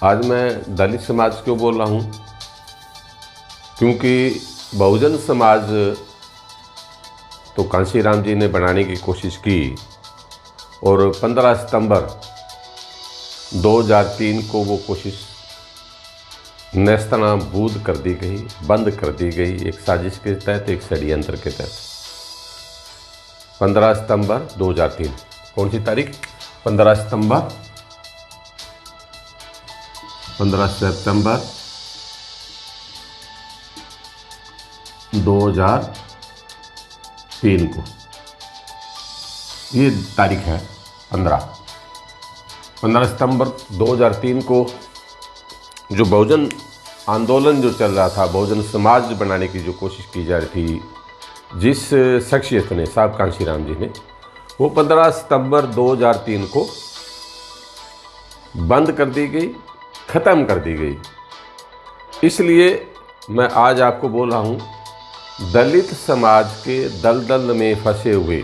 आज मैं दलित समाज क्यों बोल रहा हूँ? क्योंकि बहुजन समाज तो कांशीराम जी ने बनाने की कोशिश की और 15 सितंबर 2003 को वो कोशिश नेस्तनाबूद कर दी गई, बंद कर दी गई, एक साजिश के तहत, एक षड्यंत्र के तहत। 15 सितंबर 2003, कौन सी तारीख? 15 सितंबर 2003 को, ये तारीख है 15 सितंबर 2003 को जो बहुजन आंदोलन जो चल रहा था, बहुजन समाज बनाने की जो कोशिश की जा रही थी, जिस शख्सियत ने, साहब कांशीराम जी ने, वो 15 सितंबर 2003 को बंद कर दी गई, ख़त्म कर दी गई। इसलिए मैं आज आपको बोल रहा हूँ, दलित समाज के दलदल में फंसे हुए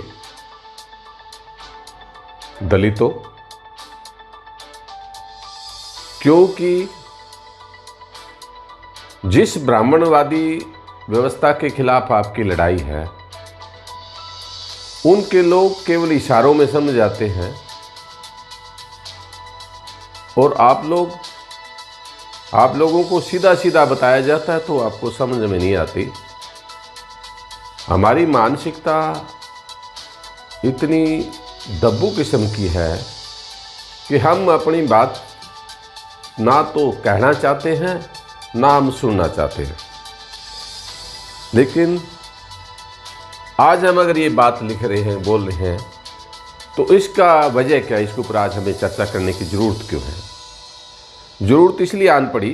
दलितों, क्योंकि जिस ब्राह्मणवादी व्यवस्था के खिलाफ आपकी लड़ाई है, उनके लोग केवल इशारों में समझ जाते हैं और आप लोगों को सीधा सीधा बताया जाता है तो आपको समझ में नहीं आती। हमारी मानसिकता इतनी दब्बू किस्म की है कि हम अपनी बात ना तो कहना चाहते हैं, ना हम सुनना चाहते हैं। लेकिन आज हम अगर ये बात लिख रहे हैं, बोल रहे हैं, तो इसका वजह क्या है? इसके ऊपर आज हमें चर्चा करने की ज़रूरत क्यों है? ज़रूरत इसलिए आन पड़ी,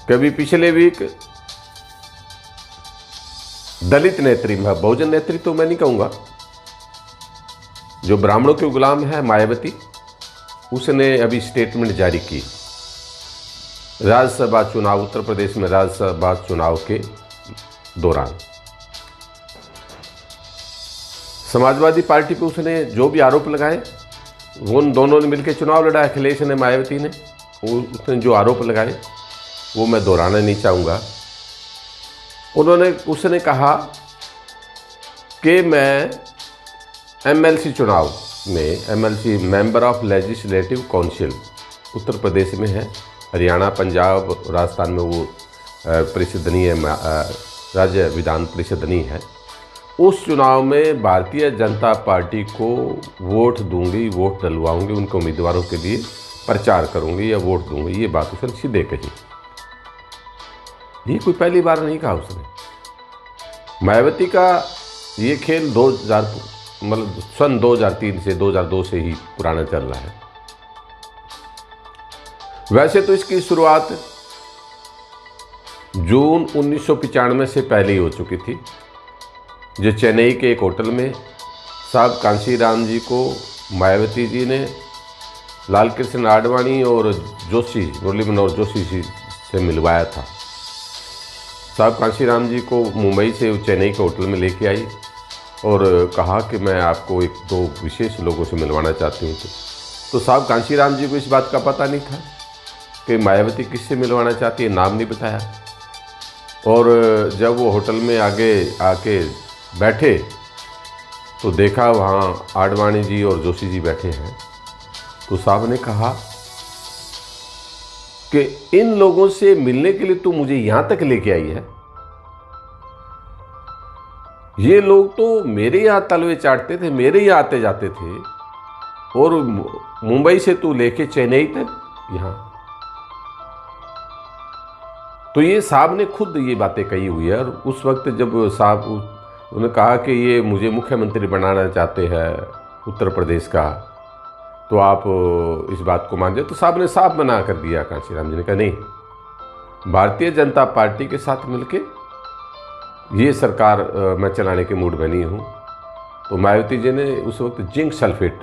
कभी पिछले वीक दलित नेत्री, बहुजन नेत्री तो मैं नहीं कहूँगा, जो ब्राह्मणों के गुलाम है मायावती, उसने अभी स्टेटमेंट जारी की राज्यसभा चुनाव, उत्तर प्रदेश में राज्यसभा चुनाव के दौरान। समाजवादी पार्टी पे उसने जो भी आरोप लगाए, वो उन दोनों ने मिलकर चुनाव लड़ा, अखिलेश ने, मायावती ने, उसने जो आरोप लगाए वो मैं दोहराना नहीं चाहूँगा। उसने कहा कि मैं एमएलसी चुनाव में, MLC member of legislative council Uttar Pradesh में है, हरियाणा, पंजाब, राजस्थान में वो परिषद नहीं है, राज्य विधान परिषद नहीं है। उस चुनाव में भारतीय जनता पार्टी को वोट दूंगी, वोट डलवाऊंगी, उनके उम्मीदवारों के लिए प्रचार करूंगी या वोट दूंगी, ये बात उसने सीधे कही। ये कोई पहली बार नहीं कहा उसने। मायावती का ये खेल सन 2003 से 2002 से ही पुराना चल रहा है। वैसे तो इसकी शुरुआत जून 1995 से पहले ही हो चुकी थी, जो चेन्नई के एक होटल में साहब कांशीराम जी को मायावती जी ने लाल कृष्ण आडवाणी और मुरली मनोहर जोशी जी से मिलवाया था। साहब कांशीराम जी को मुंबई से चेन्नई के होटल में लेके आई और कहा कि मैं आपको एक दो विशेष लोगों से मिलवाना चाहती हूँ। तो साहब कांशीराम जी को इस बात का पता नहीं था कि मायावती किससे मिलवाना चाहती है, नाम नहीं बताया। और जब वो होटल में आगे आके बैठे तो देखा वहाँ आडवाणी जी और जोशी जी बैठे हैं। तो साहब ने कहा कि इन लोगों से मिलने के लिए तू मुझे यहाँ तक लेके आई है? ये लोग तो मेरे यहाँ तलवे चाटते थे, मेरे यहाँ आते जाते थे, और मुंबई से तू लेके चेन्नई तक यहाँ। तो ये साहब ने खुद ये बातें कही हुई है। और उस वक्त जब साहब उन्होंने कहा कि ये मुझे मुख्यमंत्री बनाना चाहते हैं उत्तर प्रदेश का, तो आप इस बात को मान जाए, तो साहब ने साफ मना कर दिया। कांशीराम जी ने कहा नहीं, भारतीय जनता पार्टी के साथ मिलके ये सरकार मैं चलाने के मूड में नहीं हूँ। तो मायावती जी ने उस वक्त जिंक सल्फेट,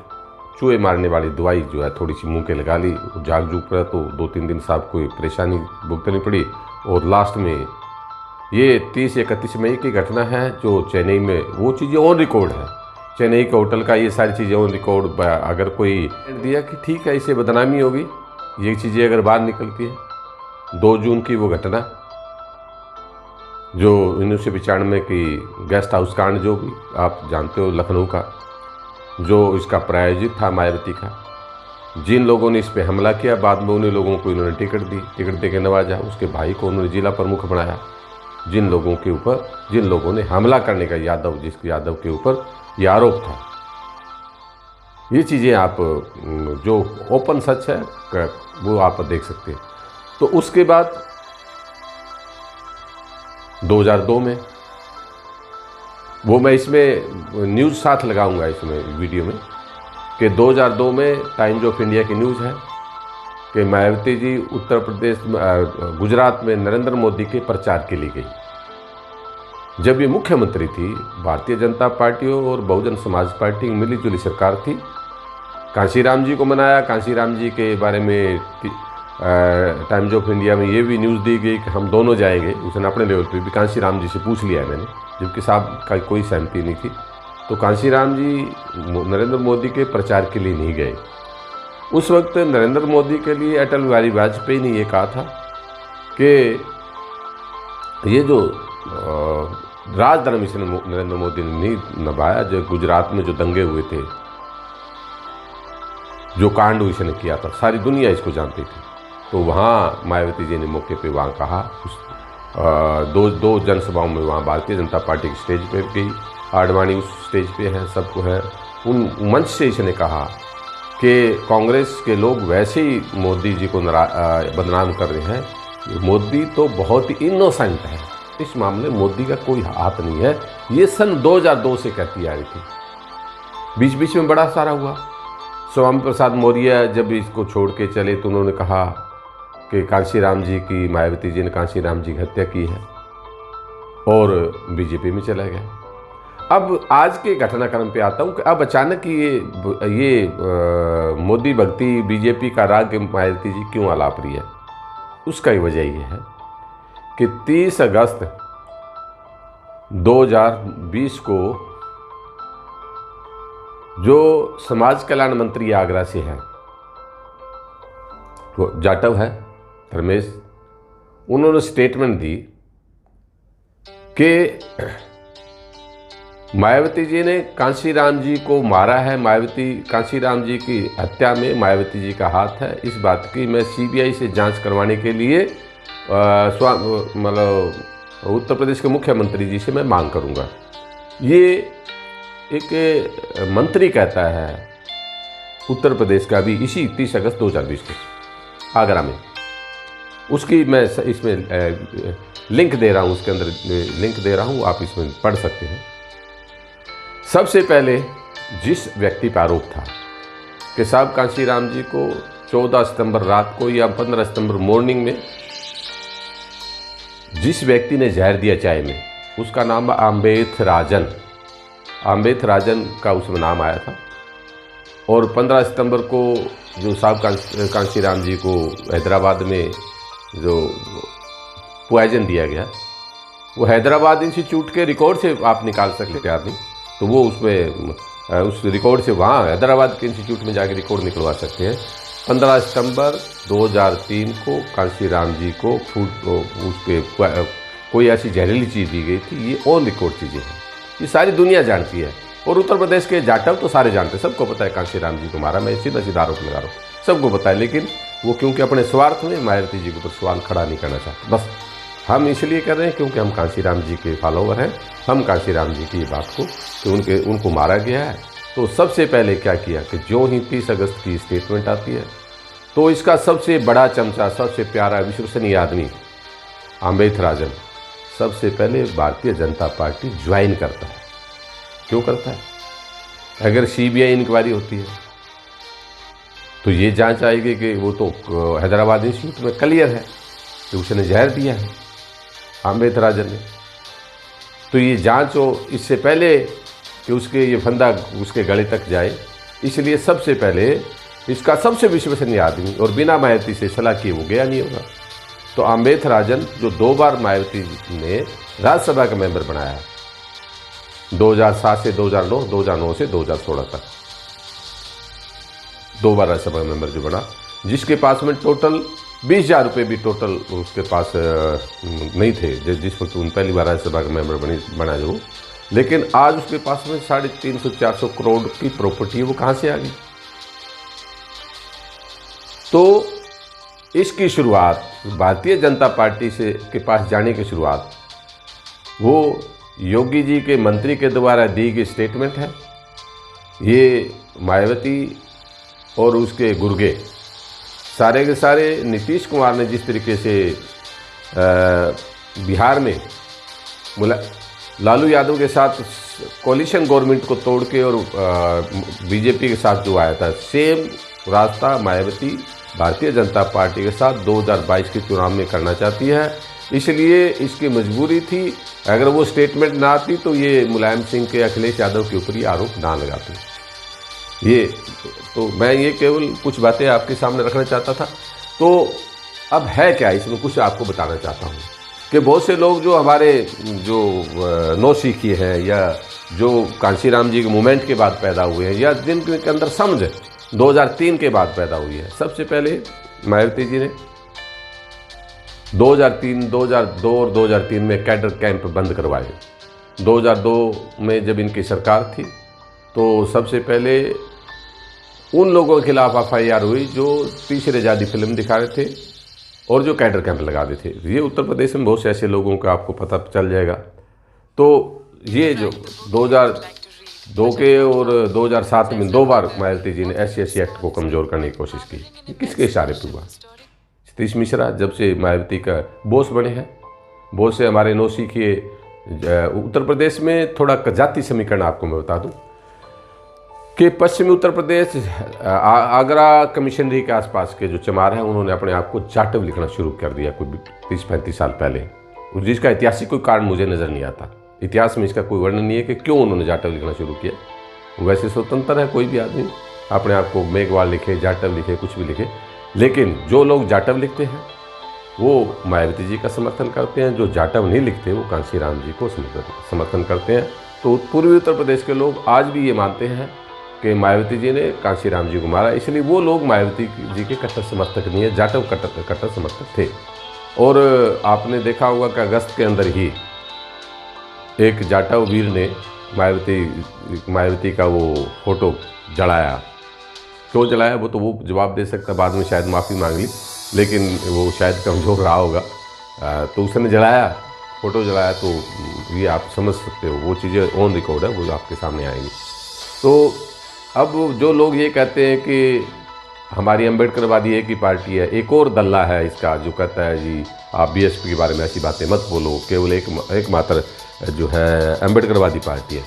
चूहे मारने वाली दवाई जो है, थोड़ी सी मुंह के लगा ली, झाग झूक पड़ा, तो 2-3 दिन साहब को परेशानी भुगतनी पड़ी। और लास्ट में ये 30-31 मई की घटना है जो चेन्नई में, वो चीज़ें ऑन रिकॉर्ड है चेन्नई के होटल का ये सारी चीज़ें ऑन रिकॉर्ड अगर कोई दिया कि ठीक है इसे बदनामी होगी, ये चीज़ें अगर बाहर निकलती है। 2 जून की वो घटना जो 1995 की गेस्ट हाउस कांड, जो भी आप जानते हो लखनऊ का, जो इसका प्रायोजित था मायावती का, जिन लोगों ने इस पे हमला किया बाद में उन्हीं लोगों को इन्होंने टिकट दी, टिकट दे के नवाजा। उसके भाई को उन्होंने जिला प्रमुख बनाया। जिन लोगों ने हमला करने का यादव के ऊपर ये आरोप था, ये चीज़ें आप जो ओपन सच है वो आप देख सकते हैं। तो उसके बाद 2002 में वो मैं इसमें न्यूज़ साथ लगाऊंगा इसमें वीडियो में कि 2002 में टाइम्स ऑफ इंडिया की न्यूज़ है कि मायावती जी उत्तर प्रदेश गुजरात में नरेंद्र मोदी के प्रचार के लिए गई। जब ये मुख्यमंत्री थी, भारतीय जनता पार्टी और बहुजन समाज पार्टी की मिलीजुली सरकार थी। कांशीराम जी को मनाया। कांशीराम जी के बारे में टाइम्स ऑफ इंडिया में ये भी न्यूज़ दी गई कि हम दोनों जाएंगे। उसने अपने लेवल पे भी कांशीराम जी से पूछ लिया है मैंने, जबकि साहब का कोई सहमति नहीं थी। तो कांशीराम जी नरेंद्र मोदी के प्रचार के लिए नहीं गए। उस वक्त नरेंद्र मोदी के लिए अटल बिहारी वाजपेयी ने ये कहा था कि ये जो राजधर्म इसने नरेंद्र मोदी ने नहीं निभाया, जो गुजरात में जो दंगे हुए थे, जो कांड इसने किया था, सारी दुनिया इसको जानती थी। तो वहाँ मायावती जी ने मौके पे वहाँ कहा, दो जनसभाओं में वहाँ भारतीय जनता पार्टी की स्टेज पे गई, आडवाणी उस स्टेज पे है, सबको है। उन मंच से इसने कहा कि कांग्रेस के लोग वैसे ही मोदी जी को बदनाम कर रहे हैं। मोदी तो बहुत ही इनोसेंट है, इस मामले में मोदी का कोई हाथ नहीं है। ये सन 2002 से कहती आ रही थी। बीच बीच में बड़ा सारा हुआ। स्वामी प्रसाद मौर्य जब इसको छोड़ के चले तो उन्होंने कहा कि कांशीराम जी की, मायावती जी ने कांशीराम जी की हत्या की है, और बीजेपी में चला गया। अब आज के घटनाक्रम पे आता हूँ कि अब अचानक ये मोदी भक्ति, बीजेपी का राग मायावती जी क्यों आलाप रही है। उसका ही वजह ये है कि 30 अगस्त 2020 को जो समाज कल्याण मंत्री आगरा से है, वो जाटव है धर्मेश, उन्होंने स्टेटमेंट दी कि मायावती जी ने कांशीराम जी को मारा है, कांशीराम जी की हत्या में मायावती जी का हाथ है। इस बात की मैं सीबीआई से जांच करवाने के लिए मतलब उत्तर प्रदेश के मुख्यमंत्री जी से मैं मांग करूंगा। ये एक मंत्री कहता है उत्तर प्रदेश का, भी इसी 30 अगस्त 2020 को आगरा में। उसकी मैं इसमें लिंक दे रहा हूँ, उसके अंदर लिंक दे रहा हूँ, आप इसमें पढ़ सकते हैं। सबसे पहले जिस व्यक्ति पर आरोप था कि साहब कांशीराम जी को 14 सितंबर रात को या 15 सितंबर मॉर्निंग में जिस व्यक्ति ने जहर दिया चाय में, उसका नाम अम्बेथ राजन का उसमें नाम आया था। और 15 सितंबर को जो साहब कांशीराम जी को हैदराबाद में जो पॉइजन दिया गया, वो हैदराबाद इंस्टीट्यूट के रिकॉर्ड से आप निकाल सकते आदमी, तो वो उसमें उस रिकॉर्ड से वहाँ हैदराबाद के इंस्टीट्यूट में जाके रिकॉर्ड निकलवा सकते हैं। 15 सितंबर 2003 को कांशीराम जी को उस पर कोई ऐसी जहरीली चीज़ दी गई थी। ये ऑन रिकॉर्ड चीज़ें हैं, ये सारी दुनिया जानती है। और उत्तर प्रदेश के जाटव तो सारे जानते हैं, सबको पता है कांशीराम जी को मारा। मैं सीधा आरोप लगा रहा हूँ, सबको पता है। लेकिन वो क्योंकि अपने स्वार्थ में मायावती जी के ऊपर सवाल खड़ा नहीं करना चाहते। बस हम इसलिए कर रहे हैं क्योंकि हम कांशीराम जी के फॉलोवर हैं। हम कांशीराम जी की बात को कि उनको मारा गया है, तो सबसे पहले क्या किया कि जो ही 30 अगस्त की स्टेटमेंट आती है, तो इसका सबसे बड़ा चमचा, सबसे प्यारा विश्वसनीय आदमी अम्बेथ राजन सबसे पहले भारतीय जनता पार्टी ज्वाइन करता है। क्यों करता है? अगर सीबीआई इंक्वायरी होती है तो ये जांच आएगी कि वो तो हैदराबाद इंस्टीट्यूट में क्लियर है कि उसने जहर दिया है अम्बेथ राजन ने। तो ये जांच हो इससे पहले कि उसके ये फंदा उसके गले तक जाए, इसलिए सबसे पहले इसका सबसे विश्वसनीय आदमी और बिना मायावती से सलाह किए वो गया नहीं होगा। तो अम्बेथ राजन जो 2 बार मायावती ने राज्यसभा का मेंबर बनाया, 2007 से 2009, 2009 से 2016 तक 2 बार राज्यसभा मेंबर जो बना, जिसके पास में टोटल 20,000 रुपये भी टोटल उसके पास नहीं थे जिस वक्त उन पहली बार राज्यसभा का मेंबर बना जो। लेकिन आज उसके पास में 350-400 करोड़ की प्रॉपर्टी है, वो कहाँ से आ गई? तो इसकी शुरुआत भारतीय जनता पार्टी से के पास जाने की शुरुआत वो योगी जी के मंत्री के द्वारा दी गई स्टेटमेंट है। ये मायावती और उसके गुर्गे सारे के सारे नीतीश कुमार ने जिस तरीके से बिहार में लालू यादव के साथ कोलिशन गवर्नमेंट को तोड़ के और बीजेपी के साथ जो आया था, सेम रास्ता मायावती भारतीय जनता पार्टी के साथ 2022 के चुनाव में करना चाहती है। इसलिए इसकी मजबूरी थी, अगर वो स्टेटमेंट ना आती तो ये मुलायम सिंह के, अखिलेश यादव के ऊपर ही आरोप ना लगाते। ये तो मैं ये केवल कुछ बातें आपके सामने रखना चाहता था। तो अब है क्या इसमें, कुछ आपको बताना चाहता हूँ कि बहुत से लोग जो हमारे जो नौसिखी हैं या जो कांशीराम जी के मूवमेंट के बाद पैदा हुए हैं या जिनके अंदर समझ 2003 के बाद पैदा हुई है। सबसे पहले मायावती जी ने 2003, 2002 और 2003 में कैडर कैंप बंद करवाए। 2002 में जब इनकी सरकार थी तो सबसे पहले उन लोगों के खिलाफ FIR हुई जो तीसरे आज़ादी फिल्म दिखा रहे थे और जो कैडर कैंप लगा रहे थे। ये उत्तर प्रदेश में बहुत से ऐसे लोगों का आपको पता चल जाएगा। तो ये जो 2002 के और 2007 में 2 बार मायावती जी ने SC एक्ट को कमज़ोर करने की कोशिश की। ये किसके इशारे पर हुआ? सतीश मिश्रा जब से मायावती का बॉस बने हैं, बहुत से हमारे नौसिखिए उत्तर प्रदेश में थोड़ा जाति समीकरण आपको मैं बता दूं कि पश्चिमी उत्तर प्रदेश आगरा कमिश्नरी के आसपास के जो चमार हैं उन्होंने अपने आप को जाटव लिखना शुरू कर दिया कोई 30-35 साल पहले, जिसका ऐतिहासिक कोई कारण मुझे नज़र नहीं आता। इतिहास में इसका कोई वर्णन नहीं है कि क्यों उन्होंने जाटव लिखना शुरू किया। वैसे स्वतंत्र है कोई भी आदमी अपने आप को मेघवाल लिखे, जाटव लिखे, कुछ भी लिखे, लेकिन जो लोग जाटव लिखते हैं वो मायावती जी का समर्थन करते हैं, जो जाटव नहीं लिखते वो कांशीराम जी को समर्थन करते हैं। तो पूर्वी उत्तर प्रदेश के लोग आज भी ये मानते हैं कि मायावती जी ने कांशीराम जी को मारा, इसलिए वो लोग मायावती जी के कट्टर समर्थक नहीं है, जाटव कट्टर समर्थक थे। और आपने देखा होगा कि अगस्त के अंदर ही एक जाटव वीर ने मायावती का वो फोटो जलाया। क्यों जलाया वो तो वो जवाब दे सकता, बाद में शायद माफ़ी मांग ली, लेकिन वो शायद कमज़ोर रहा होगा। तो उसने जलाया, फ़ोटो जलाया, तो ये आप समझ सकते हो, वो चीज़ें ऑन रिकॉर्ड है, वो आपके सामने आएंगी। तो अब जो लोग ये कहते हैं कि हमारी अम्बेडकरवादी एक ही पार्टी है, एक और दल्ला है इसका जो कहता है जी आप BSP के बारे में ऐसी बातें मत बोलो, केवल एक मात्र जो है अम्बेडकरवादी पार्टी है।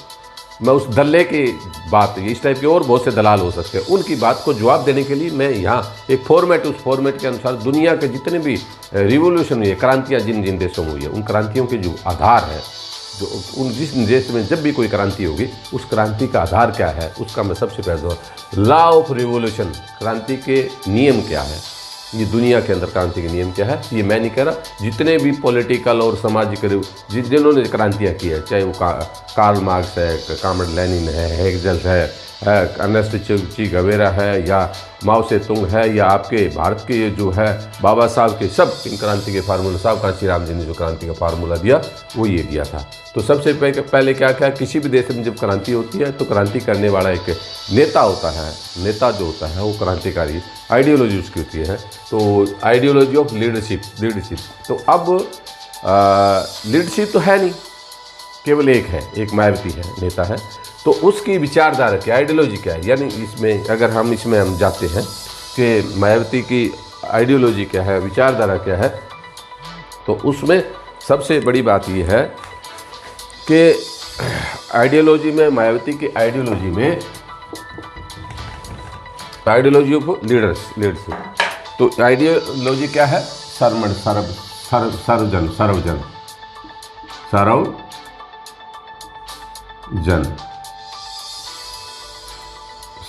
मैं उस दल्ले की बात, इस टाइप के और बहुत से दलाल हो सकते हैं, उनकी बात को जवाब देने के लिए मैं यहाँ एक फॉर्मेट, उस फॉर्मेट के अनुसार दुनिया के जितने भी रिवोल्यूशन हुई है, क्रांतियाँ जिन जिन देशों में हुई है, उन क्रांतियों के जो आधार है, जो उन जिस देश में जब भी कोई क्रांति होगी उस क्रांति का आधार क्या है, उसका मैं सबसे पहले लॉ ऑफ रिवोल्यूशन, क्रांति के नियम क्या है, ये दुनिया के अंदर क्रांति के नियम क्या है, ये मैं नहीं कह रहा, जितने भी पॉलिटिकल और सामाजिक जिन्होंने क्रांतियाँ की है, चाहे वो कार्ल मार्क्स है, कॉमरेड लेनिन है, हेगेल है, अर्नेस्ट चे गुवेरा है, या माओ से तुंग है, या आपके भारत के जो है बाबा साहब के, सब इन क्रांति के फार्मूला, साहब कांशीराम जी ने जो क्रांति का फार्मूला दिया वो ये दिया था। तो सबसे पहले क्या क्या, किसी भी देश में जब क्रांति होती है तो क्रांति करने वाला एक नेता होता है, नेता जो होता है वो क्रांतिकारी, आइडियोलॉजी उसकी होती है, तो आइडियोलॉजी ऑफ लीडरशिप। तो अब लीडरशिप तो है नहीं, केवल एक है, एक मायावती है, नेता है, तो उसकी विचारधारा क्या, आइडियोलॉजी क्या है, यानी इसमें अगर हम जाते हैं कि मायावती की आइडियोलॉजी क्या है, विचारधारा क्या है, तो उसमें सबसे बड़ी बात ये है कि आइडियोलॉजी में, मायावती की आइडियोलॉजी में, आइडियोलॉजी ऑफ लीडरशिप, तो आइडियोलॉजी क्या है,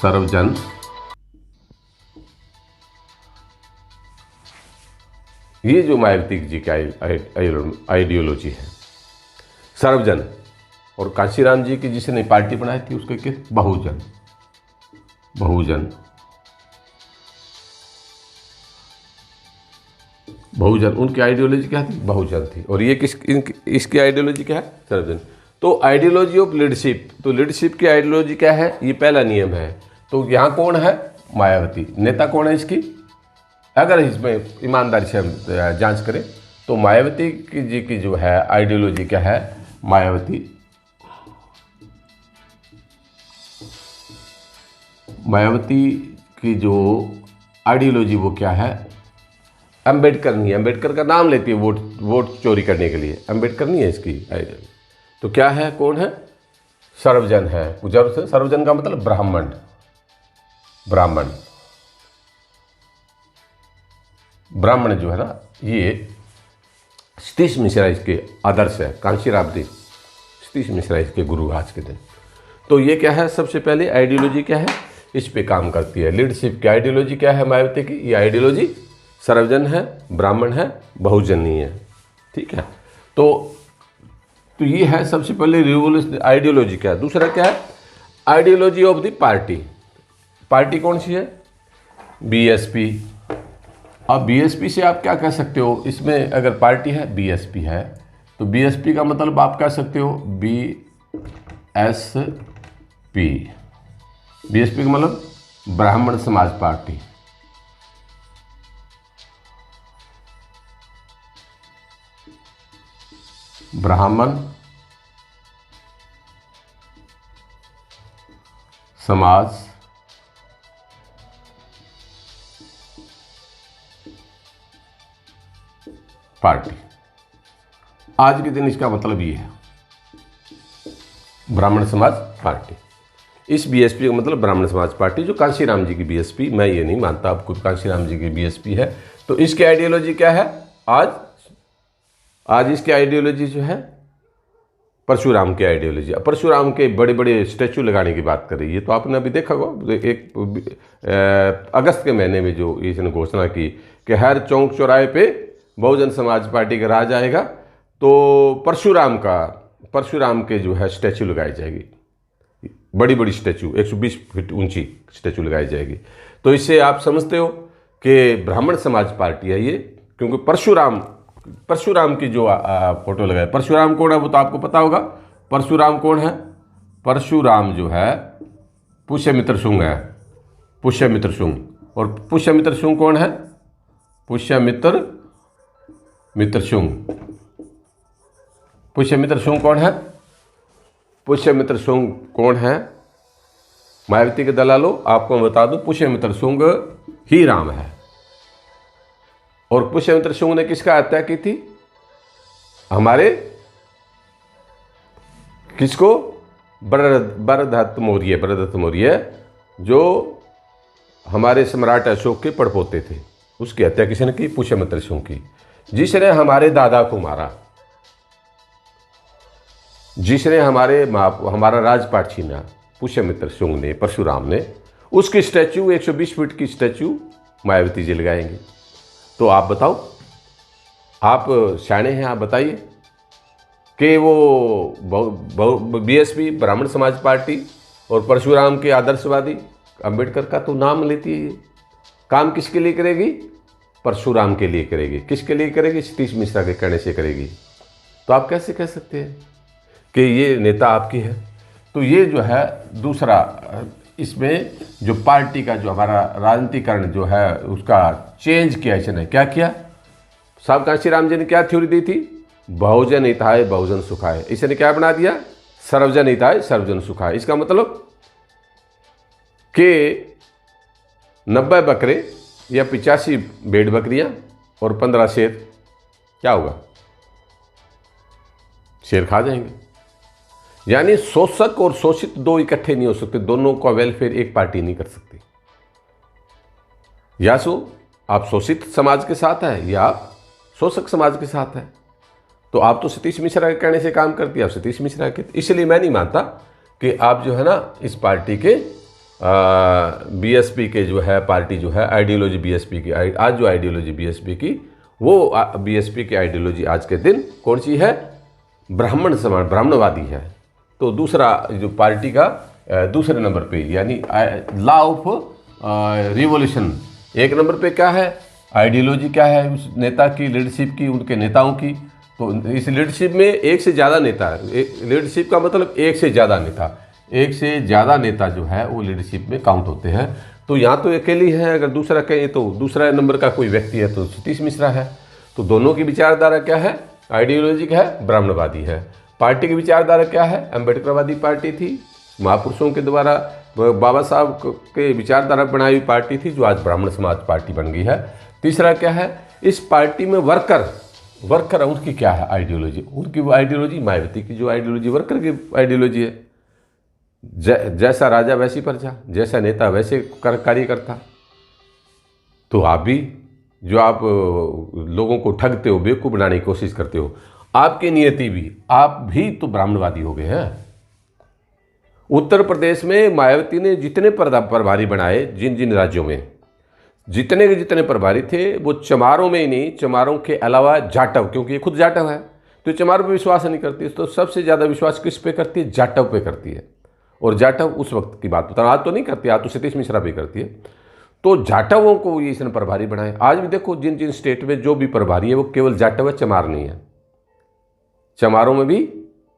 सर्वजन, ये जो मायावती जी की आइडियोलॉजी है, सर्वजन और कांशीराम जी की जिसने पार्टी बनाई थी उसके क्या, बहुजन। बहुजन बहुजन उनकी आइडियोलॉजी क्या थी, बहुजन थी। और ये इसकी आइडियोलॉजी क्या है, सर्वजन। तो आइडियोलॉजी ऑफ लीडरशिप, तो लीडरशिप की आइडियोलॉजी क्या है, ये पहला नियम है। तो यहाँ कौन है, मायावती। नेता कौन है इसकी, अगर इसमें ईमानदारी से हम जांच करें तो मायावती जी की जो है आइडियोलॉजी क्या है, मायावती की जो आइडियोलॉजी वो क्या है, अम्बेडकर नहीं है। अम्बेडकर का नाम लेती है वोट चोरी करने के लिए, अम्बेडकर नहीं है इसकी आइडियोलॉजी। तो क्या है, कौन है, सर्वजन है। सर्वजन का मतलब ब्राह्मण। ब्राह्मण जो है ना, ये सतीश मिश्रा इसके आदर्श है। कांशीराम जी सतीश मिश्रा इसके गुरु आज के दिन। तो ये क्या है, सबसे पहले आइडियोलॉजी क्या है, इस पे काम करती है। लीडरशिप की आइडियोलॉजी क्या है मायावती की, ये आइडियोलॉजी सर्वजन है, ब्राह्मण है, बहुजन नहीं है। ठीक है, तो ये है सबसे पहले रिवोल्यूशन आइडियोलॉजी क्या है। दूसरा क्या है, ideology of the party. Party कौन सी है, बीएसपी। अब बीएसपी से आप क्या कह सकते हो, इसमें अगर पार्टी है बीएसपी है, तो बीएसपी का मतलब आप कह सकते हो बीएसपी। बीएसपी का मतलब ब्राह्मण समाज पार्टी। ब्राह्मण समाज पार्टी। आज के दिन इसका मतलब ये है, ब्राह्मण समाज पार्टी। इस बीएसपी का मतलब ब्राह्मण समाज पार्टी, जो कांशीराम जी की बीएसपी, मैं ये नहीं मानता अब खुद कांशीराम जी की बीएसपी है। तो इसकी आइडियोलॉजी क्या है, आज इसकी आइडियोलॉजी जो है परशुराम की आइडियोलॉजी। परशुराम के बड़े बड़े स्टैचू लगाने की बात कर रही है। तो आपने अभी देखा होगा एक अगस्त के महीने में जो इसने घोषणा की कि हर चौक चौराहे पे बहुजन समाज पार्टी का राज आएगा, तो परशुराम के जो है स्टैचू लगाई जाएगी, बड़ी बड़ी स्टैचू 120 फीट ऊंची स्टैचू लगाई जाएगी। तो इससे आप समझते हो कि ब्राह्मण समाज पार्टी है ये, क्योंकि परशुराम की जो फोटो लगाए। परशुराम कौन है वो तो आपको पता होगा। परशुराम कौन है, परशुराम जो है पुष्यमित्र शुंग है, पुष्यमित्र शुंग। और पुष्यमित्र शुंग कौन है, पुष्यमित्र शुंग। पुष्यमित्र शुंग कौन है, पुष्यमित्र शुंग कौन है, मायावती के दलालों आपको मैं बता दूं, पुष्यमित्र शुंग ही राम है। और पुष्यमित्र शुंग ने किसका हत्या की थी, हमारे किसको, बरदत्त मौर्य जो हमारे सम्राट अशोक के पड़पोते थे, उसकी हत्या किसने की, पुष्यमित्र शुंग की। जिसने हमारे दादा को मारा, जिसने हमारा राजपाट छीना, पुष्यमित्र शुंग ने, परशुराम ने। उसकी स्टैचू 120 फीट की स्टैचू मायावती जी लगाएंगे। तो आप बताओ, आप शाणे हैं, आप बताइए कि वो बीएसपी ब्राह्मण समाज पार्टी और परशुराम के आदर्शवादी अंबेडकर का तो नाम लेती है, काम किसके लिए करेगी, परशुराम के लिए करेगी। किसके लिए करेगी, सतीश मिश्रा के कहने से करेगी। तो आप कैसे कह सकते हैं कि ये नेता आपकी है। तो ये जो है दूसरा, इसमें जो पार्टी का जो हमारा राजनीतिकरण जो है उसका चेंज किया इसने। क्या किया, साहब कांशीराम जी ने क्या थ्योरी दी थी, बहुजन हिताय बहुजन सुखाय। इसने क्या बना दिया, सर्वजन हिताय सर्वजन सुखाय। इसका मतलब कि 90 बकरे या 85 भेड़ बकरियां और 15 शेर, क्या होगा, शेर खा जाएंगे। यानी शोषक और शोषित दो इकट्ठे नहीं हो सकते, दोनों का वेलफेयर एक पार्टी नहीं कर सकती। या सो आप शोषित समाज के साथ है या आप शोषक समाज के साथ है। तो आप तो सतीश मिश्रा के कहने से काम करती है, आप सतीश मिश्रा के। इसलिए मैं नहीं मानता कि आप जो है ना इस पार्टी के बीएसपी के जो है पार्टी जो है आइडियोलॉजी बीएसपी की, आज जो आइडियोलॉजी बीएसपी की, वो बीएसपी की आइडियोलॉजी आज के दिन कौन सी है, ब्राह्मण समाज, ब्राह्मणवादी है। तो दूसरा जो पार्टी का दूसरे नंबर पे यानी लॉ ऑफ रिवॉल्यूशन। एक नंबर पे क्या है, आइडियोलॉजी क्या है उस नेता की, लीडरशिप की, उनके नेताओं की। तो इस लीडरशिप में एक से ज़्यादा नेता है। लीडरशिप का मतलब एक से ज़्यादा नेता, एक से ज़्यादा नेता जो है वो लीडरशिप में काउंट होते हैं। तो यहाँ तो अकेली है, अगर दूसरा कहें तो दूसरा नंबर का कोई व्यक्ति है तो सतीश मिश्रा है। तो दोनों की विचारधारा क्या है, आइडियोलॉजिक है, ब्राह्मणवादी है। पार्टी की विचारधारा क्या है, अम्बेडकरवादी पार्टी थी, महापुरुषों के द्वारा बाबा साहब के विचारधारा बनाई हुई पार्टी थी, जो आज ब्राह्मण समाज पार्टी बन गई है। तीसरा क्या है, इस पार्टी में वर्कर उनकी क्या है आइडियोलॉजी, उनकी वो आइडियोलॉजी मायावती की जो आइडियोलॉजी वर्कर की आइडियोलॉजी है। जैसा राजा वैसी प्रजा, जैसा नेता वैसे कार्यकर्ता। तो आप भी जो आप लोगों को ठगते हो, बेवकूफ़ बनाने की कोशिश करते हो, आपकी नियति भी, आप भी तो ब्राह्मणवादी हो गए हैं। उत्तर प्रदेश में मायावती ने जितने प्रभारी बनाए, जिन जिन राज्यों में जितने के जितने प्रभारी थे, वो चमारों में ही नहीं, चमारों के अलावा जाटव, क्योंकि ये खुद जाटव है तो चमारों पे विश्वास नहीं करती, तो सबसे ज़्यादा विश्वास किस पे करती है, जाटव पे करती है। और जाटव उस वक्त की बात बता रहा हूं, आज तो नहीं करती, आज तो सतीश मिश्रा भी करती है। तो जाटवों को ये इसने प्रभारी बनाए। आज भी देखो जिन जिन स्टेट में जो भी प्रभारी है वो केवल जाटव है, चमार नहीं है। चमारों में भी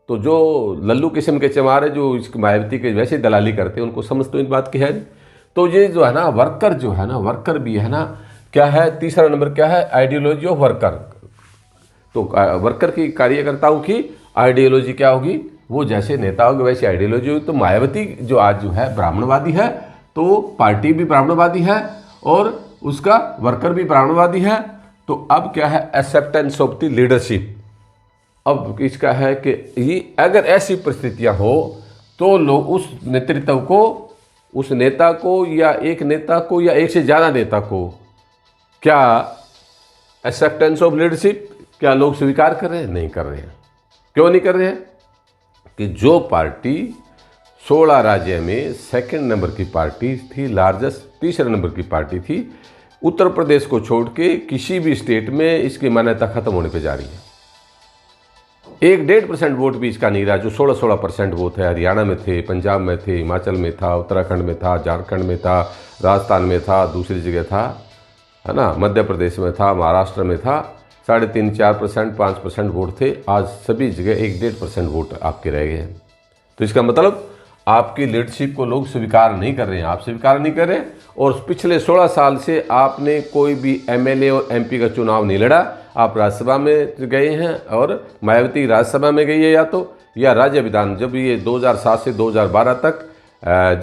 तो जो लल्लू किस्म के चमार है, जो इस मायावती के वैसे दलाली करते हैं, उनको समझ तो इस बात की है नहीं। तो ये जो है ना वर्कर, जो है ना वर्कर भी है ना, क्या है, तीसरा नंबर क्या है, आइडियोलॉजी ऑफ वर्कर। तो वर्कर की, कार्यकर्ताओं की आइडियोलॉजी क्या होगी, वो जैसे नेता होगी वैसी आइडियोलॉजी होगी। तो मायावती जो आज जो है ब्राह्मणवादी है, तो पार्टी भी ब्राह्मणवादी है और उसका वर्कर भी ब्राह्मणवादी है। तो अब क्या है, एक्सेप्टेंस ऑफ द लीडरशिप। अब इसका है कि ये अगर ऐसी परिस्थितियां हो तो लोग उस नेतृत्व को, उस नेता को या एक नेता को या एक से ज़्यादा नेता को, क्या एक्सेप्टेंस ऑफ लीडरशिप, क्या लोग स्वीकार कर रहे हैं? नहीं कर रहे हैं। क्यों नहीं कर रहे हैं? कि जो पार्टी 16 राज्य में सेकंड नंबर की पार्टी थी, लार्जेस्ट तीसरे नंबर की पार्टी थी, उत्तर प्रदेश को छोड़ के किसी भी स्टेट में इसकी मान्यता खत्म होने पे जा रही है। 1-1.5% वोट भी इसका नहीं रहा। जो 16% वोट है, हरियाणा में थे, पंजाब में थे, हिमाचल में था, उत्तराखंड में था, झारखंड में था, राजस्थान में था, दूसरी जगह था, है ना, मध्य प्रदेश में था, महाराष्ट्र में था, 3.5-4%, 5% वोट थे। आज सभी जगह 1-1.5% वोट आपके रह गए हैं। तो इसका मतलब आपकी लीडरशिप को लोग स्वीकार नहीं कर रहे हैं, आप स्वीकार नहीं कर रहे हैं। और पिछले 16 साल से आपने कोई भी एमएलए और एमपी का चुनाव नहीं लड़ा। आप राज्यसभा में गए हैं और मायावती राज्यसभा में गई है, या राज्य विधान, जब ये 2007 से 2012 तक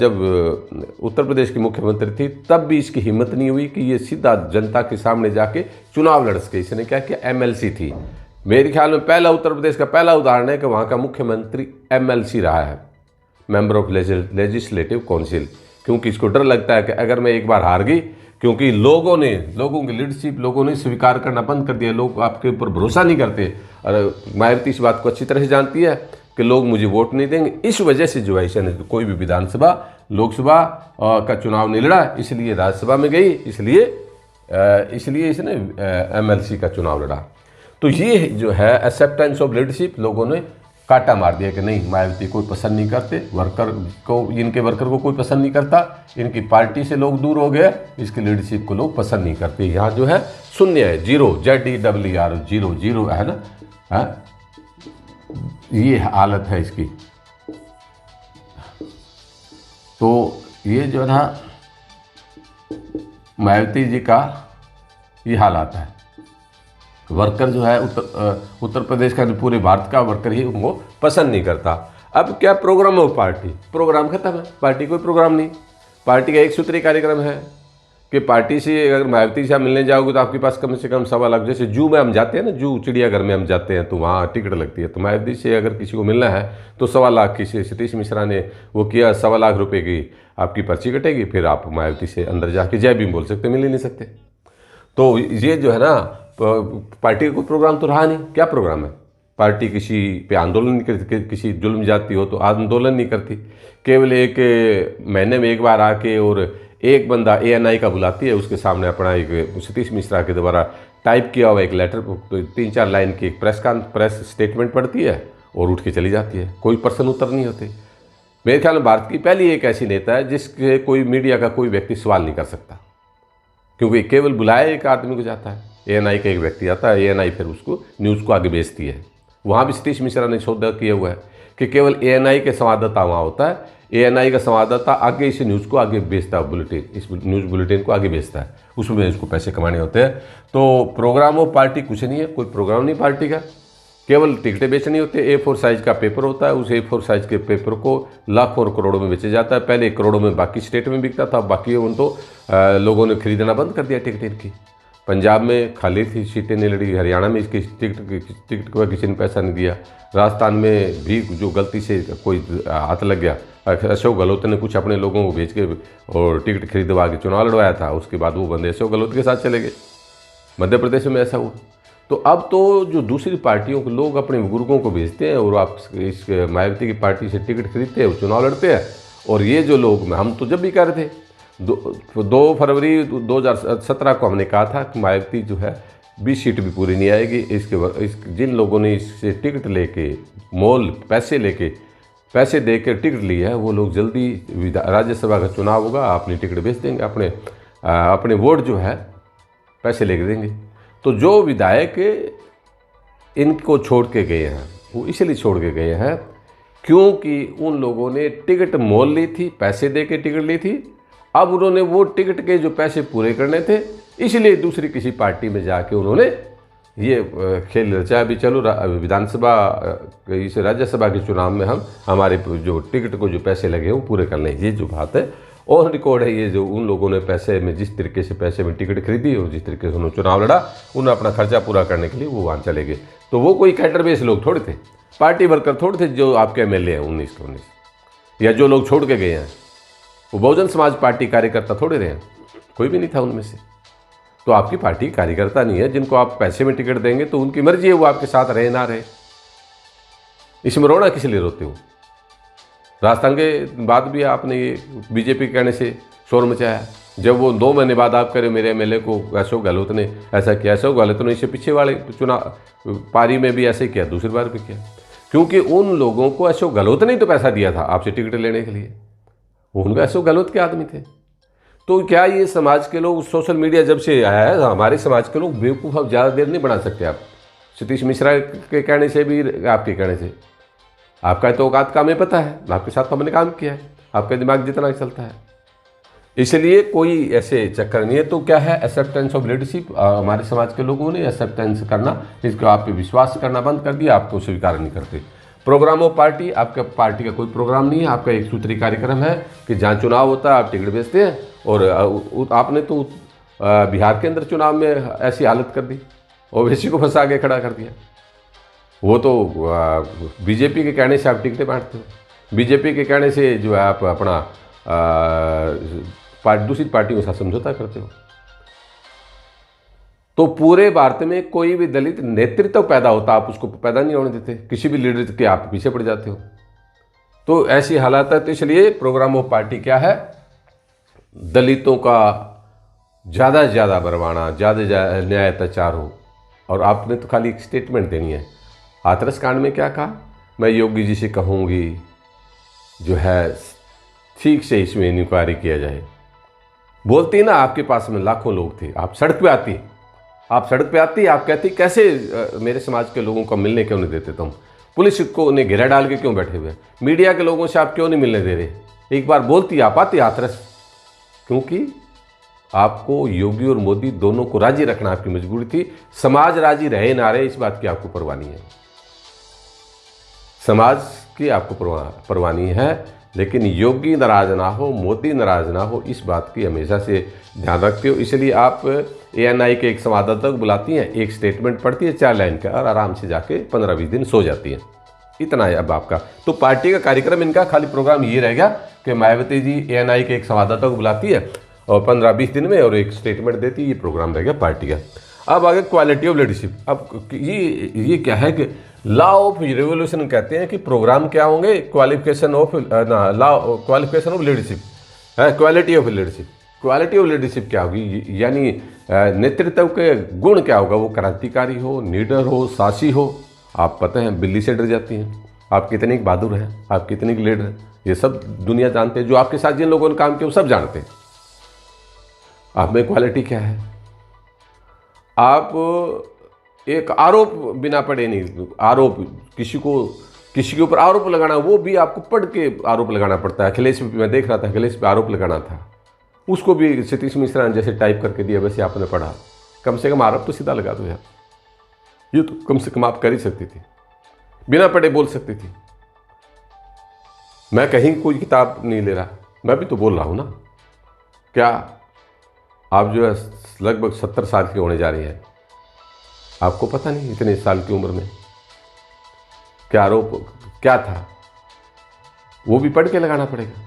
जब उत्तर प्रदेश की मुख्यमंत्री थी, तब भी इसकी हिम्मत नहीं हुई कि ये सीधा जनता के सामने जाके चुनाव लड़ सके। इसने क्या किया, एमएलसी थी। मेरे ख्याल में पहला उत्तर प्रदेश का पहला उदाहरण है कि वहाँ का मुख्यमंत्री एमएलसी रहा है, मेंबर ऑफ लेजिस्लेटिव काउंसिल। क्योंकि इसको डर लगता है कि अगर मैं एक बार हार गई, क्योंकि लोगों की लीडरशिप लोगों ने स्वीकार करना बंद कर दिया, लोग आपके ऊपर भरोसा नहीं करते। और मायावती इस बात को अच्छी तरह से जानती है कि लोग मुझे वोट नहीं देंगे। इस वजह से जो है इसने कोई भी विधानसभा, लोकसभा का चुनाव नहीं लड़ा, इसलिए राज्यसभा में गई, इसलिए इसने एमएलसी का चुनाव लड़ा। तो ये जो है एक्सेप्टेंस ऑफ लीडरशिप, लोगों ने काटा मार दिया कि नहीं, मायावती कोई पसंद नहीं करते, वर्कर को, इनके वर्कर को कोई पसंद नहीं करता, इनकी पार्टी से लोग दूर हो गए, इसकी लीडरशिप को लोग पसंद नहीं करते। यहाँ जो है शून्य है, जीरो, ZERR, जीरो है ना, है? ये हालत है इसकी। तो ये जो है ना मायावती जी का ये हालात है। वर्कर जो है उत्तर प्रदेश का, पूरे भारत का वर्कर ही उनको पसंद नहीं करता। अब क्या प्रोग्राम ऑफ पार्टी, प्रोग्राम खत्म है, पार्टी कोई प्रोग्राम नहीं। पार्टी का एक सूत्री कार्यक्रम है कि पार्टी से अगर मायावती से आप मिलने जाओगे तो आपके पास कम से कम 1.25 लाख, जैसे जू में हम जाते हैं ना, जू चिड़ियाघर में हम जाते हैं तो वहाँ टिकट लगती है। तो मायावती से अगर किसी को मिलना है तो 1.25 लाख की, सतीश मिश्रा ने वो किया, 1.25 लाख रुपये की आपकी पर्ची कटेगी, फिर आप मायावती से अंदर जाके जय भीम बोल सकते, मिल ही नहीं सकते। तो ये जो है ना, पार्टी का कोई प्रोग्राम तो रहा नहीं। क्या प्रोग्राम है? पार्टी किसी पे आंदोलन नहीं करती, किसी जुल्म जाती हो तो आंदोलन नहीं करती, केवल एक महीने में एक बार आके और एक बंदा ANI का बुलाती है, उसके सामने अपना एक सतीश मिश्रा के द्वारा टाइप किया हुआ एक लेटर, 3-4 लाइन की एक प्रेस स्टेटमेंट पढ़ती है और उठ के चली जाती है, कोई प्रश्न उत्तर नहीं होते। मेरे ख्याल में भारत की पहली एक ऐसी नेता है जिसके कोई मीडिया का कोई व्यक्ति सवाल नहीं कर सकता, क्योंकि केवल बुलाया एक आदमी को जाता है, ANI का एक व्यक्ति आता है, ANI फिर उसको न्यूज़ को आगे भेजती है। वहाँ भी सतीश मिश्रा ने सौदा किया हुआ है कि केवल ANI के संवाददाता वहाँ होता है, ANI का संवाददाता आगे इस न्यूज़ को आगे भेजता है, बुलेटिन, इस न्यूज़ बुलेटिन को आगे भेजता है, उसमें इसको पैसे कमाने होते हैं। तो प्रोग्राम ऑफ पार्टी कुछ नहीं है, कोई प्रोग्राम नहीं पार्टी का, केवल टिकटें बेचनी होती है। A4 साइज़ का पेपर होता है, उस A4 साइज़ के पेपर को लाखों और करोड़ों में बेचा जाता है। पहले करोड़ों में बाकी स्टेट में बिकता था, बाकी उन तो लोगों ने खरीदना बंद कर दिया टिकट इनकी। पंजाब में खाली थी, सीटें नहीं लड़ी, हरियाणा में इसकी टिकट को किसी ने पैसा नहीं दिया, राजस्थान में भी जो गलती से कोई हाथ लग गया, अशोक गहलोत ने कुछ अपने लोगों को भेज के और टिकट खरीदवा के चुनाव लड़वाया था, उसके बाद वो बंदे अशोक गहलोत के साथ चले गए। मध्य प्रदेश में ऐसा हुआ। तो अब तो जो दूसरी पार्टियों के लोग अपने बुजुर्गों को भेजते हैं और आप इस मायावती की पार्टी से टिकट खरीदते हैं, चुनाव लड़ते हैं। और ये जो लोग, हम तो जब भी कह रहे थे 2 फरवरी 2017 को हमने कहा था कि मायावती जो है 20 सीट भी पूरी नहीं आएगी। जिन लोगों ने इससे टिकट लेके मोल पैसे दे के टिकट लिया है, वो लोग जल्दी राज्यसभा का चुनाव होगा, अपनी टिकट बेच देंगे, अपने वोट जो है पैसे लेके देंगे। तो जो विधायक इनको छोड़ के गए हैं वो इसलिए छोड़ के गए हैं क्योंकि उन लोगों ने टिकट मोल ली थी, पैसे दे के टिकट ली थी। अब उन्होंने वो टिकट के जो पैसे पूरे करने थे, इसलिए दूसरी किसी पार्टी में जाके उन्होंने ये खेल रचा। अभी चलो विधानसभा इस राज्यसभा के चुनाव में हम हमारे जो टिकट को जो पैसे लगे वो पूरे कर लें। ये जो बात है और रिकॉर्ड है, ये जो उन लोगों ने पैसे में जिस तरीके से पैसे में टिकट खरीदी और जिस तरीके से उन्होंने चुनाव लड़ा, उन्होंने अपना खर्चा पूरा करने के लिए वो वहाँ चले गए। तो वो कोई कैडर बेस लोग थोड़े थे, पार्टी वर्कर थोड़े थे जो आपके MLA हैं 19 के 19, या जो लोग छोड़ के गए हैं वो बहुजन समाज पार्टी कार्यकर्ता थोड़े रहे हैं, कोई भी नहीं था उनमें से। तो आपकी पार्टी कार्यकर्ता नहीं है, जिनको आप पैसे में टिकट देंगे तो उनकी मर्जी है वो आपके साथ रहे ना रहे। इसमें रोना किस लिए रोते हो? राजस्थान के बाद भी आपने ये बीजेपी के कहने से शोर मचाया। जब वो 2 महीने बाद आप करें मेरे MLA को अशोक गहलोत ने ऐसा किया, अशोक गहलोत ने इससे पीछे वाले चुनाव पारी में भी ऐसे ही किया, दूसरी बार भी किया, क्योंकि उन लोगों को अशोक गहलोत ने तो पैसा दिया था आपसे टिकट लेने के लिए, वो उनका अशोक गहलोत के आदमी थे। तो क्या ये समाज के लोग, सोशल मीडिया जब से आया है, हमारे समाज के लोग बेवकूफ़ अब ज़्यादा देर नहीं बना सकते आप। सतीश मिश्रा के कहने से भी, आपके कहने से, आपका तो औकात काम है, पता है, आपके साथ तो हमने काम किया है, आपका दिमाग जितना चलता है, इसलिए कोई ऐसे चक्कर नहीं है। तो क्या है, एक्सेप्टेंस ऑफ लीडरशिप, हमारे समाज के लोगों ने एक्सेप्टेंस करना, इसको आप पे विश्वास करना बंद कर दिया, आपको स्वीकार नहीं करते। प्रोग्राम ऑफ पार्टी, आपका पार्टी का कोई प्रोग्राम नहीं है, आपका एक सूत्री कार्यक्रम है कि जहाँ चुनाव होता है आप टिकट बेचते हैं। और आपने तो बिहार के अंदर चुनाव में ऐसी हालत कर दी, ओवैसी को फंसा के खड़ा कर दिया। वो तो बीजेपी के कहने से आप टिकटें बांटते हो, बीजेपी के कहने से जो है आप अपना दूसरी पार्टियों के साथ समझौता करते हो। तो पूरे भारत में कोई भी दलित नेतृत्व पैदा होता, आप उसको पैदा नहीं होने देते, किसी भी लीडर के आप पीछे पड़ जाते हो। तो ऐसी हालात है। तो इसलिए प्रोग्राम ऑफ पार्टी क्या है, दलितों का ज़्यादा से ज़्यादा बरवाना, ज़्यादा से ज़्यादा न्याय अत्याचार हो। और आपने तो खाली एक स्टेटमेंट देनी है। हाथरस कांड में क्या कहा, मैं योगी जी से कहूँगी जो है ठीक से इसमें इंक्वायरी किया जाए। बोलती ना, आपके पास में लाखों लोग थे, आप सड़क पे आती, आप कहती कैसे मेरे समाज के लोगों को मिलने क्यों नहीं देते तुम, पुलिस को उन्हें घेरा डाल के क्यों बैठे हुए, मीडिया के लोगों से आप क्यों नहीं मिलने दे रहे। एक बार बोलती, आप आती हाथरस, क्योंकि आपको योगी और मोदी दोनों को राजी रखना आपकी मजबूरी थी। समाज राजी रहे ना रहे इस बात की आपको परवाह नहीं है, समाज की आपको परवाह नहीं है। लेकिन योगी नाराज ना हो, मोदी नाराज ना हो, इस बात की हमेशा से ध्यान रखते हो। इसलिए आप ANI के एक संवाददाता को बुलाती हैं, एक स्टेटमेंट पढ़ती है 4 लाइन का, और आराम से जाके 15-20 दिन सो जाती हैं। इतना है अब आपका। तो पार्टी का कार्यक्रम, इनका खाली प्रोग्राम ये रह गया कि मायावती जी ANI के एक संवाददाता को बुलाती है और 15-20 दिन में और एक स्टेटमेंट देती है, ये प्रोग्राम रह गया पार्टी का। अब आगे क्वालिटी ऑफ लीडरशिप। अब ये क्या है कि लॉ ऑफ रिवोल्यूशन कहते हैं कि प्रोग्राम क्या होंगे, क्वालिफिकेशन ऑफ लीडरशिप है, quality of leadership. Quality of leadership क्या होगी, यानी नेतृत्व के गुण क्या होगा, वो क्रांतिकारी हो, लीडर हो, साहसी हो, आप पता है बिल्ली से डर जाती हैं। आप कितने बहादुर हैं, आप कितने लीडर हैं, ये सब दुनिया जानते हैं। जो आपके साथ जिन लोगों ने काम किया वो सब जानते हैं आप में क्वालिटी क्या है। आप एक आरोप बिना पढ़े नहीं, आरोप किसी के ऊपर आरोप लगाना, वो भी आपको पढ़ के आरोप लगाना पड़ता है। अखिलेश पे मैं देख रहा था, अखिलेश पे आरोप लगाना था, उसको भी सतीश मिश्रा ने जैसे टाइप करके दिया वैसे आपने पढ़ा। कम से कम आरोप तो सीधा लगा दो यार, ये तो कम से कम आप कर ही सकती थी, बिना पढ़े बोल सकती थी। मैं कहीं कोई किताब नहीं ले रहा, मैं भी तो बोल रहा हूँ ना। क्या आप जो है लगभग 70 साल की होने जा रही हैं, आपको पता नहीं इतने साल की उम्र में क्या आरोप क्या था, वो भी पढ़ के लगाना पड़ेगा।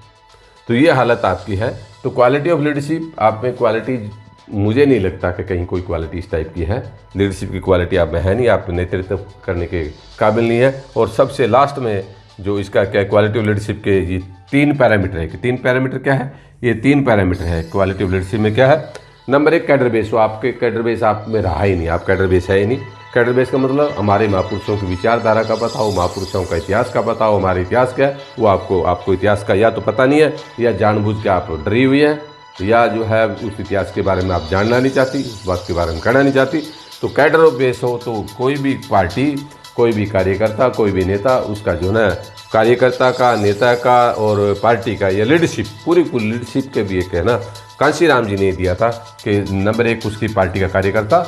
तो ये हालत आपकी है। तो क्वालिटी ऑफ लीडरशिप आप में, क्वालिटी मुझे नहीं लगता कि कहीं कोई क्वालिटी इस टाइप की है। लीडरशिप की क्वालिटी आप में है नहीं, आप नेतृत्व करने के काबिल नहीं है। और सबसे लास्ट में जो इसका क्या क्वालिटी ऑफ लीडरशिप के ये 3 पैरामीटर है कि 3 पैरामीटर क्या है, ये 3 पैरामीटर है क्वालिटी ऑफ लीडरशिप में। क्या है? Number 1 cadre base. तो आपके कैडर बेस आप में रहा ही नहीं, आप कैडर बेस है ही नहीं। कैडर बेस का मतलब हमारे महापुरुषों की विचारधारा का पता हो, महापुरुषों का इतिहास का पता हो। हमारा इतिहास क्या है वो आपको इतिहास का या तो पता नहीं है, या जानबूझ के आप डरी हुई है, या जो है उस इतिहास के बारे में आप जानना नहीं चाहती, उस बात के बारे में कहना नहीं चाहती। तो कैडर बेस हो तो कोई भी पार्टी, कोई भी कार्यकर्ता, कोई भी नेता, उसका जो है कार्यकर्ता का, नेता का और पार्टी का ये लीडरशिप, पूरी लीडरशिप के भी एक है ना, कांशीराम जी ने दिया था कि नंबर 1 उसकी पार्टी का कार्यकर्ता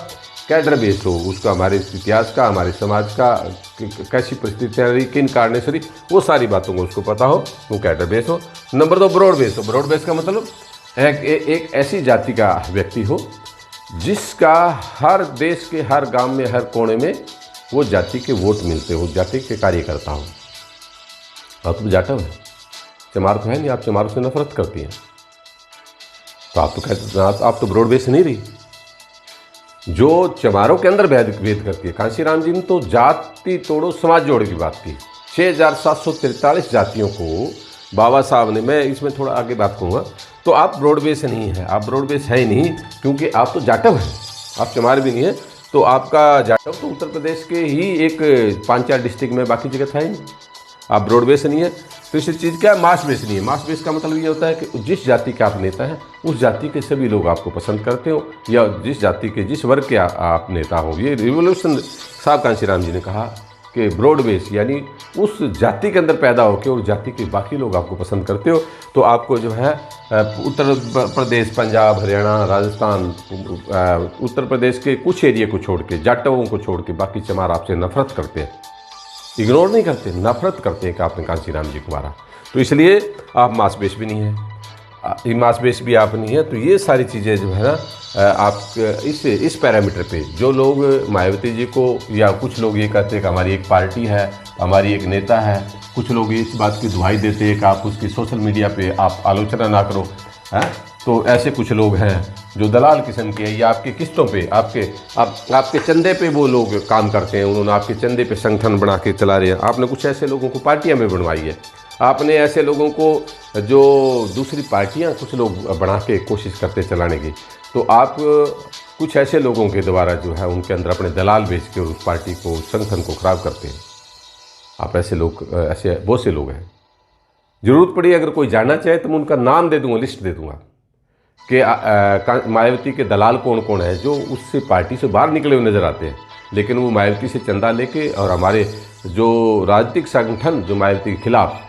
कैडर बेस हो, उसका हमारे इतिहास का, हमारे समाज का कैसी परिस्थितियाँ रही, किन कारणों से रही, वो सारी बातों को उसको पता हो, वो कैडर बेस हो। नंबर 2 ब्रॉड बेस हो। ब्रॉड बेस का मतलब एक ऐसी जाति का व्यक्ति हो जिसका हर देश के हर गांव में, हर कोने में वो जाति के वोट मिलते हो, जाति के कार्यकर्ता हो। आप तो जाटव है, चमार तो है नहीं, आप चमारों से नफरत करती हैं, तो आप तो कहते आप तो ब्रॉड बेस नहीं रही। जो चमारों के अंदर भेद करती है। कांशीराम जी ने तो जाति तोड़ो समाज जोड़ो की बात की। 6743 जातियों को बाबा साहब ने, मैं इसमें थोड़ा आगे बात कहूँगा। तो आप ब्रॉड बेस नहीं है, आप ब्रॉड बेस है ही नहीं, क्योंकि आप तो जाटव हैं, आप चमार भी नहीं है। तो आपका जाटव तो उत्तर प्रदेश के ही एक 5-4 डिस्ट्रिक्ट में, बाकी जगह था ही नहीं। आप ब्रॉड बेस नहीं है। तो इसी चीज़ क्या है, मास बेस नहीं है। मास बेस का मतलब ये होता है कि जिस जाति के आप नेता हैं उस जाति के सभी लोग आपको पसंद करते हो, या जिस जाति के, जिस वर्ग के आप नेता हो। ये रिवोल्यूशन साहब कांशीराम जी ने कहा कि ब्रॉड बेस यानी उस जाति के अंदर पैदा होकर और जाति के बाकी लोग आपको पसंद करते हो। तो आपको जो है उत्तर प्रदेश, पंजाब, हरियाणा, राजस्थान, उत्तर प्रदेश के कुछ एरिया को छोड़ के, जाटवों को छोड़ के बाकी चमार आपसे नफरत करते हैं, इग्नोर नहीं करते, नफरत करते हैं कि आपने कांशीराम जी को मारा। तो इसलिए आप मास बेस भी नहीं है, मास बेस भी आप नहीं है। तो ये सारी चीज़ें जो है ना, आप इस पैरामीटर पे जो लोग मायावती जी को, या कुछ लोग ये कहते हैं कि हमारी एक पार्टी है, हमारी एक नेता है, कुछ लोग इस बात की दुहाई देते हैं कि आप उसकी सोशल मीडिया पे आप आलोचना ना करो, है। तो ऐसे कुछ लोग हैं जो दलाल किस्म के हैं, या आपके किस्तों पे, आपके चंदे पे वो लोग काम करते हैं। उन्होंने आपके चंदे पे संगठन बना के चला रहे हैं। आपने कुछ ऐसे लोगों को पार्टियां में बनवाई है। आपने ऐसे लोगों को जो दूसरी पार्टियां कुछ लोग बना के कोशिश करते चलाने की, तो आप कुछ ऐसे लोगों के द्वारा जो है उनके अंदर अपने दलाल बेच के उस पार्टी को, संगठन को खराब करते हैं। आप ऐसे लोग, ऐसे बहुत से लोग हैं। ज़रूरत पड़ी अगर कोई जानना चाहे तो मैं उनका नाम दे दूँगा, लिस्ट दे दूँगा कि मायावती के दलाल कौन कौन है जो उससे पार्टी से बाहर निकले हुए नज़र आते हैं, लेकिन वो मायावती से चंदा लेके और हमारे जो राजनीतिक संगठन जो मायावती के खिलाफ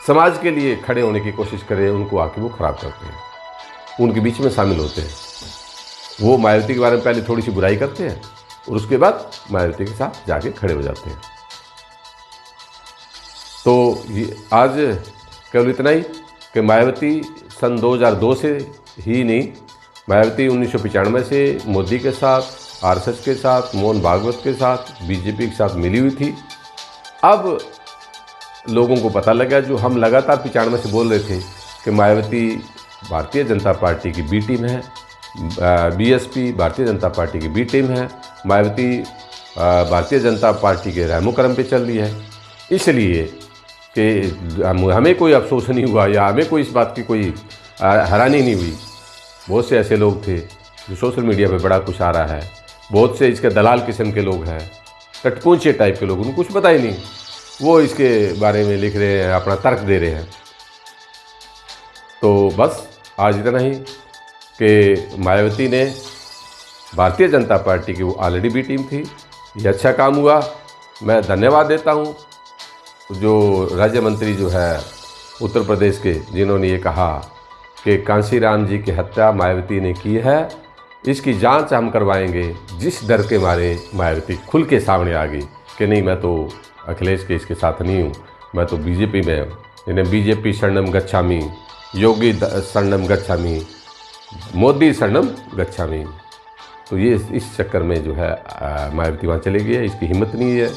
समाज के लिए खड़े होने की कोशिश करे, उनको आके वो खराब करते हैं, उनके बीच में शामिल होते हैं। वो मायावती के बारे में पहले थोड़ी सी बुराई करते हैं और उसके बाद मायावती के साथ जाके खड़े हो जाते हैं। तो ये आज केवल इतना ही कि मायावती सन 2002 से ही नहीं, मायावती 1995 से मोदी के साथ, आरएसएस के साथ, मोहन भागवत के साथ, बीजेपी के साथ मिली हुई थी। अब लोगों को पता लगा, जो हम लगातार 95 से बोल रहे थे कि मायावती भारतीय जनता पार्टी की बी टीम है, बीएसपी भारतीय जनता पार्टी की बी टीम है, मायावती भारतीय जनता पार्टी के रहमो करम पे चल रही है। इसलिए कि हमें कोई अफसोस नहीं हुआ या हमें कोई इस बात की कोई हैरानी नहीं हुई। बहुत से ऐसे लोग थे जो सोशल मीडिया पे बड़ा कुछ आ रहा है, बहुत से इसके दलाल किस्म के लोग हैं टटपूंचे टाइप के लोग, उनको कुछ पता ही नहीं, वो इसके बारे में लिख रहे हैं, अपना तर्क दे रहे हैं। तो बस आज इतना ही कि मायावती ने, भारतीय जनता पार्टी की वो ऑलरेडी बी टीम थी, ये अच्छा काम हुआ। मैं धन्यवाद देता हूँ जो राज्य मंत्री जो है उत्तर प्रदेश के, जिन्होंने ये कहा कि कांशीराम जी की हत्या मायावती ने की है, इसकी जांच हम करवाएंगे। जिस डर के मारे मायावती खुल के सामने आ गई कि नहीं, मैं तो अखिलेश के इसके साथ नहीं हूँ, मैं तो बीजेपी में हूँ, इन्हें बीजेपी शरणम गच्छामी, योगी शरणम गच्छामी, मोदी शरणम गच्छामी। तो ये इस चक्कर में जो है मायावती वहाँ चली गई है, इसकी हिम्मत नहीं है,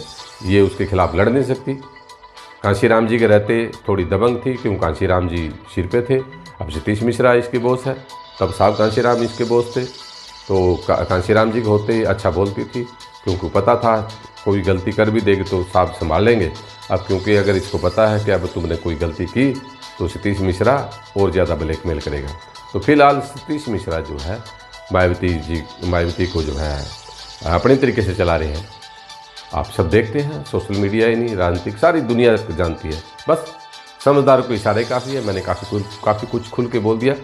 ये उसके खिलाफ लड़ नहीं सकती। कांशीराम जी के रहते थोड़ी दबंग थी, क्यों कांशीराम जी सिर पे थे। अब सतीश मिश्रा इसके बॉस है, तब साहब कांशीराम इसके बॉस थे, तो कांशीराम जी के होते ही अच्छा बोलती थी, क्योंकि पता था कोई गलती कर भी देगी तो साहब संभाल लेंगे। अब क्योंकि अगर इसको पता है कि अब तुमने कोई गलती की तो सतीश मिश्रा और ज़्यादा ब्लैकमेल करेगा। तो फिलहाल सतीश मिश्रा जो है मायावती को जो है अपने तरीके से चला रहे हैं। आप सब देखते हैं, सोशल मीडिया ही नहीं, राजनीतिक सारी दुनिया जानती है। बस समझदार को इशारे काफ़ी है। मैंने काफ़ी कुछ खुल के बोल दिया।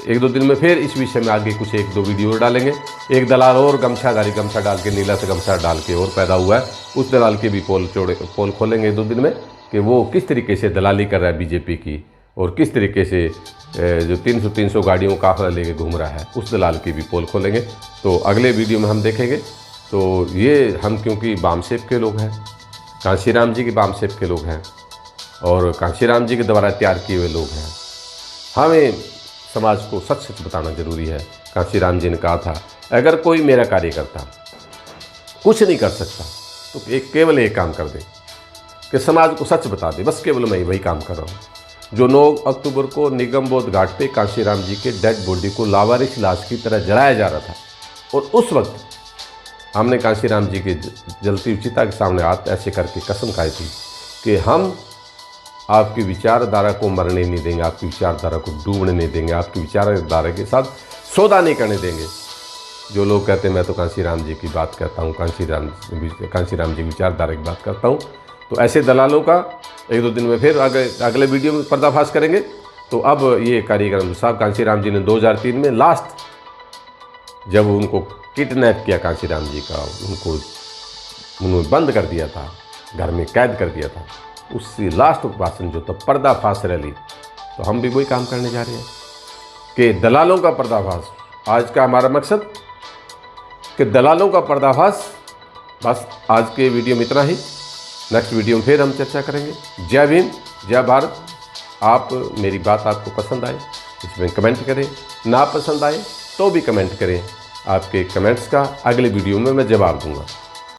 एक दो दिन में फिर इस विषय में आगे कुछ एक दो वीडियो डालेंगे। एक दलाल और गमछा डाल के, नीला से गमछा डाल के और पैदा हुआ है, उस दलाल के भी पोल खोलेंगे 2 दिन में कि वो किस तरीके से दलाली कर रहा है बीजेपी की, और किस तरीके से जो 300 गाड़ियों का काफिला लेके घूम रहा है, उस दलाल की भी पोल खोलेंगे। तो अगले वीडियो में हम देखेंगे। तो ये हम क्योंकि बामसेप के लोग हैं, कांशीराम जी के बामसेप के लोग हैं और कांशीराम जी के द्वारा तैयार किए हुए लोग हैं, हमें समाज को सच सच बताना जरूरी है। कांशीराम जी ने कहा था, अगर कोई मेरा कार्यकर्ता कुछ नहीं कर सकता तो केवल एक काम कर दे कि समाज को सच बता दे, बस केवल मैं वही काम कर रहा हूँ। जो 9 अक्टूबर को निगमबोध घाट पे कांशीराम जी के डेड बॉडी को लावारिस लाश की तरह जलाया जा रहा था, और उस वक्त हमने कांशीराम जी के जलती हुई चिता के सामने हाथ ऐसे करके कसम खाई थी कि हम आपकी विचारधारा को मरने नहीं देंगे, आपकी विचारधारा को डूबने नहीं देंगे, आपकी विचारधारा के साथ सौदा नहीं करने देंगे। जो लोग कहते हैं मैं तो कांशीराम जी की बात करता हूँ, कांशीराम जी की विचारधारा की बात करता हूँ, तो ऐसे दलालों का 1-2 दिन में फिर अगले वीडियो में पर्दाफाश करेंगे। तो अब ये कार्यक्रम साहब कांशीराम जी ने 2003 में लास्ट जब उनको किडनैप किया कांशीराम जी का, उन्होंने बंद कर दिया था, घर में कैद कर दिया था, उससे लास्ट भाषण जो था पर्दाफाश रैली, तो हम भी वही काम करने जा रहे हैं कि दलालों का पर्दाफाश। आज का हमारा मकसद कि दलालों का पर्दाफाश। बस आज के वीडियो में इतना ही, नेक्स्ट वीडियो में फिर हम चर्चा करेंगे। जय भीम, जय भारत। आप मेरी बात आपको पसंद आए इसमें कमेंट करें, ना पसंद आए तो भी कमेंट करें। आपके कमेंट्स का अगले वीडियो में मैं जवाब दूंगा।